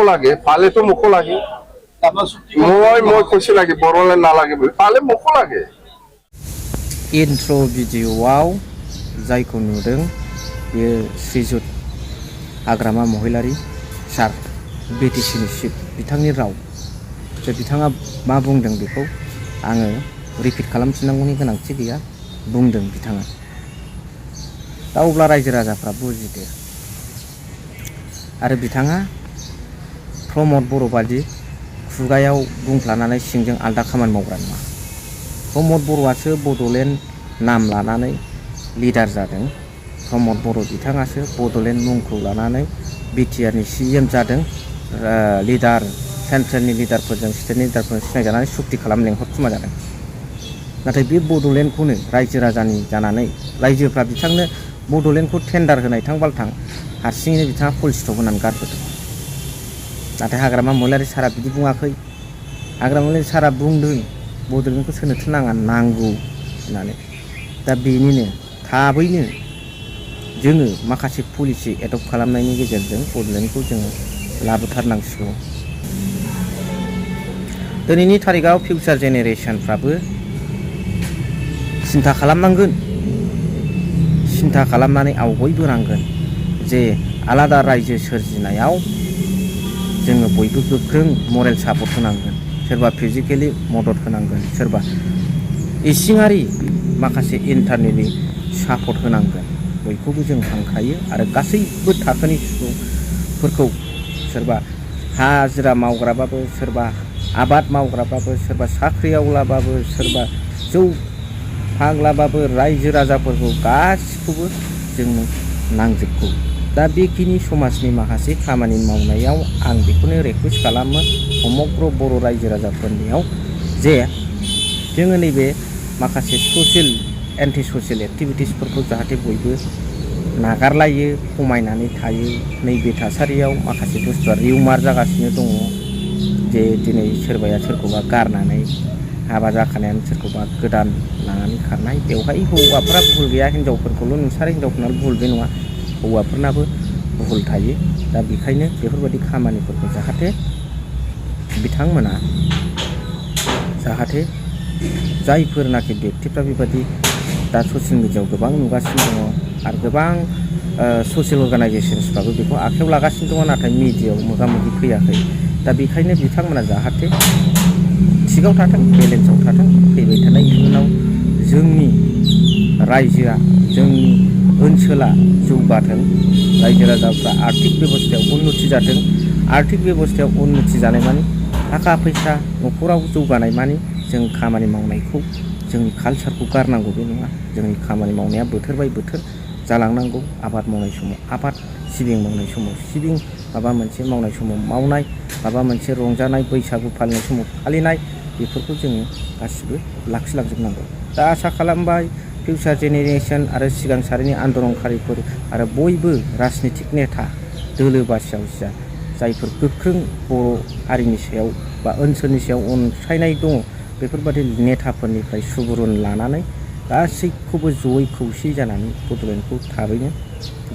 লাগে পালে তো মুখ লাগে মই কৈছো লাগে বড়লে নালাগে বলে পালে মুখ লাগে इन्ट्र भिडिअ'आव जायखौ नुदों बेयो श्रीजुत हाग्रामा महिलारी सार बिटिसिनि चिफ बिथांनि राव जे बिथाङा मा बुंदों बेखौ आङो रिपिट खालामफिननांगौनि गोनांथि गैया बुंदों बिथाङा दा अब्ला रायजो राजाफ्रा बुजिदो आरो बिथाङा प्रमद बर' बादि खुगायाव बुंफ्लानानै सिंजों आलदा खामानि मावग्रा नङा प्रमद बर'आसो बड'लेण्ड नाम लानानै लिडार जादों प्रमद बर' बिथाङासो बड'लेण्ड मुंखौ लानानै बिटिआरनि सिएम जादों लिडार सेन्ट्रेलनि लिडारफोरजों स्टेटनि लिडारफोरजों सिनायजानानै सुक्ति खालाम लेंहरखुमा जादों नाथाय बे बड'लेण्डखौनो रायजो राजानि जानानै रायजोफ्रा बिथांनो बड'लेण्डखौ टेन्डार होनाय थां बालथां हारसिङैनो बिथाङा फुल स्टप होनानै गारबोदों नाथाय हाग्रामा महिलारी सारा बिदि बुङाखै हाग्रामा महिलारी सारा बुंदों बड'लेण्डखौ सोनोथ' नाङा नांगौ होननानै दा बेनिनो थाबैनो जोङो माखासे पलिसि एडप्ट खालामनायनि गेजेरजों बड'लेण्डखौ जोङो लाबोथारनांसिगौ दिनैनि थारिखआव फिउचार जेनेरेसनफ्राबो सिन्था खालामनांगोन सिन्था खालामनानै आवगायबोनांगोन जे आलादा रायजो सोरजिनायाव जोङो बयबो गोख्रों मरेल सापर्ट होनांगोन सोरबा फिजिकेलि मदद होनांगोन सोरबा इसिङारि माखासे इन्टारनेटनि सापर्ट होनांगोन बयखौबो जों हांखायो आरो गासैबो थाखोनि सुबुंफोरखौ सोरबा हाजिरा मावग्राबाबो सोरबा आबाद मावग्राबाबो सोरबा साख्रिआवलाबाबो सोरबा जौ फाग्लाबाबो रायजो राजाफोरखौ गासिखौबो जोंनो नांजोबगौ दा बेखिनि समाजनि माखासे खामानि मावनायाव आं बेखौनो रिक्वेस्ट खालामो समग्र बर' रायजो राजाफोरनियाव जे जोङो नैबे माखासे ससियेल एन्टि ससियेल एक्टिभिटिसफोरखौ जाहाथे बयबो नागारलायो खमायनानै थायो नैबे थासारियाव माखासे बुस्थुआ रिउमार जागासिनो दङ जे दिनै सोरबाया सोरखौबा गारनानै हाबा जाखानायानो सोरखौबा गोदान लानानै खारनाय बेवहाय हौवाफोरा भुल गैया हिनजावफोरखौल' नोंसार हिनजावफोरनाल' भुल बे नङा हौवाफोरनाबो भुल थायो दा बेखायनो बेफोरबायदि खामानिफोरखौ जाहाथे बिथांमोना जाहाथे जायफोरनाखि व्यक्तिफ्रा बेबायदि दा ससियेल मिडियायाव गोबां नुगासिनो दङ आरो गोबां ससियेल अर्गानाइजेसन्सफ्राबो बेखौ आखायाव लागासिनो दङ नाथाय मिडियायाव मोगा मोगि फैयाखै दा बेखायनो बिथांमोना जाहाथे थिगाव थाथों बेलेन्सआव थाथों फैबाय थानाय इयुनाव जोंनि रायजोआ जोंनि ओनसोला जौगाथों रायजो राजाफ्रा आर्थिक बेबस्थायाव उन्नति जाथों आर्थिक बेबस्थायाव उन्नति जानाय मानि थाखा फैसा न'खराव जौगानाय मानि जों खामानि मावनायखौ जोंनि कालसारखौ गारनांगौ बे नङा जोंनि खामानि मावनाया बोथोर बाय बोथोर जालांनांगौ आबाद मावनाय समाव आबाद सिबिं मावनाय समाव सिबिं माबा मोनसे मावनाय समाव मावनाय माबा मोनसे रंजानाय बैसागु फालिनाय समाव फालिनाय बेफोरखौ जोङो गासिबो लाखिलांजोबनांगौ दा आसा खालामबाय फिउचार जेनेरेसन आरो सिगां सारिनि आन्दलनकारिफोर आरो बयबो राजनितिक नेता दोलो बासियावसिया जायफोर गोख्रों बर' हारिनि सायाव बा ओनसोलनि सायाव अनसायनाय दङ बेफोरबायदि नेताफोरनिफ्राय सुबुरुन लानानै गासैखौबो जयै खौसे जानानै बड'लेण्डखौ थाबैनो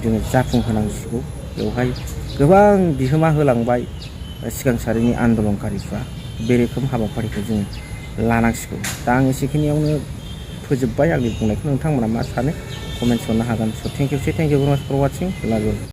जोङो जाफुंहोनांसिगौ बेवहाय गोबां बिहोमा होलांबाय सिगां सारिनि आन्दलनकारिफ्रा बे रोखोम हाबाफारिखौ जोङो लानांसिगौ दा आं एसेखिनियावनो फोजोबबाय आंनि बुंनायखौ नोंथांमोना मा सानो कमेन्ट्स हरनो हागोन स थेंक इउ भेरि माच फर वाचिं।